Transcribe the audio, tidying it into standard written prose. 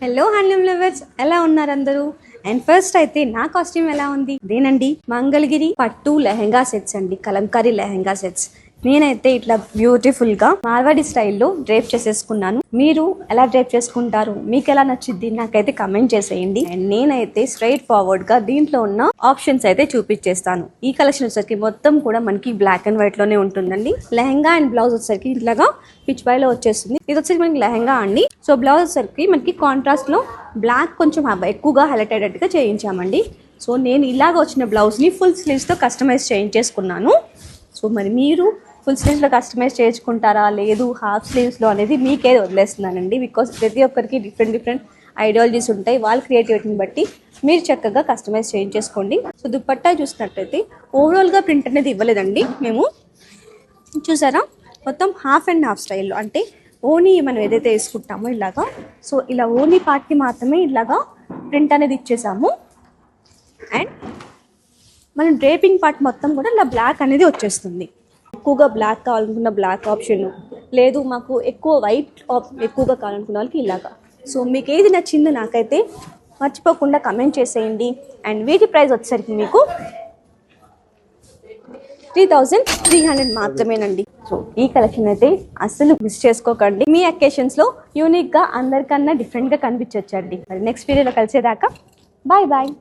Hello handloom lovers, ఎలా ఉన్నారు అందరూ? అండ్ ఫస్ట్ అయితే నా కాస్ట్యూమ్ ఎలా ఉంది? అదేనండి, మంగళగిరి పట్టు లెహెంగా సెట్స్ అండి, కలంకారీ లెహెంగా సెట్స్. నేనైతే ఇట్లా బ్యూటిఫుల్ గా మార్వాడి స్టైల్లో డ్రేప్ చేసేసుకున్నాను. మీరు ఎలా డ్రేప్ చేసుకుంటారు? మీకు ఎలా నచ్చింది నాకైతే కమెంట్ చేసేయండి. అండ్ నేనైతే స్ట్రైట్ ఫార్వర్డ్ గా దీంట్లో ఉన్న ఆప్షన్స్ అయితే చూపించేస్తాను. ఈ కలెక్షన్ వచ్చేసరికి మొత్తం కూడా మనకి బ్లాక్ అండ్ వైట్ లోనే ఉంటుందండి. లెహెంగా అండ్ బ్లౌజ్ వచ్చేసరికి ఇట్లాగా పిచ్ పై లో వచ్చేస్తుంది. ఇది వచ్చేసి మనకి లెహెంగా అండి. సో బ్లౌజ్ వచ్చేసరికి మనకి కాంట్రాస్ట్ లో బ్లాక్ కొంచెం ఎక్కువగా హైలైట్ అయ్యేట్టుగా చేయించామండి. సో నేను ఇలాగ వచ్చిన బ్లౌజ్ ని ఫుల్ స్లీవ్స్ తో కస్టమైజ్ చేయించేసుకున్నాను. సో మరి మీరు ఫుల్ స్లీవ్స్లో కస్టమైజ్ చేసుకుంటారా, లేదు హాఫ్ స్లీవ్స్లో అనేది మీకే వదిలేస్తున్నానండి. బికాస్ ప్రతి ఒక్కరికి డిఫరెంట్ ఐడియాలజీస్ ఉంటాయి. వాళ్ళ క్రియేటివిటీని బట్టి మీరు చక్కగా కస్టమైజ్ చేయించేసుకోండి. సో దుపట్టా చూసినట్టయితే ఓవరాల్గా ప్రింట్ అనేది ఇవ్వలేదండి. మేము చూసారా, మొత్తం హాఫ్ అండ్ హాఫ్ స్టైల్లో, అంటే ఓనీ మనం ఏదైతే వేసుకుంటామో ఇలాగా, సో ఇలా ఓనీ పార్ట్కి మాత్రమే ఇలాగా ప్రింట్ అనేది ఇచ్చేసాము. అండ్ మనం డ్రేపింగ్ పార్ట్ మొత్తం కూడా ఇలా బ్లాక్ అనేది వచ్చేస్తుంది. ఎక్కువగా బ్లాక్ కావాలనుకున్న బ్లాక్ ఆప్షన్, లేదు మాకు ఎక్కువ వైట్ ఎక్కువగా కావాలనుకున్న వాళ్ళకి ఇలాగా. సో మీకు ఏది నచ్చిందో నాకైతే మర్చిపోకుండా కమెంట్ చేసేయండి. అండ్ వీటి ప్రైస్ వచ్చేసరికి మీకు 3300 మాత్రమేనండి. సో ఈ కలెక్షన్ అయితే అస్సలు మిస్ చేసుకోకండి. మీ అకేషన్స్లో యూనిక్గా అందరికన్నా డిఫరెంట్గా కనిపించొచ్చండి. మరి నెక్స్ట్ వీడియోలో కలిసేదాకా బాయ్ బాయ్.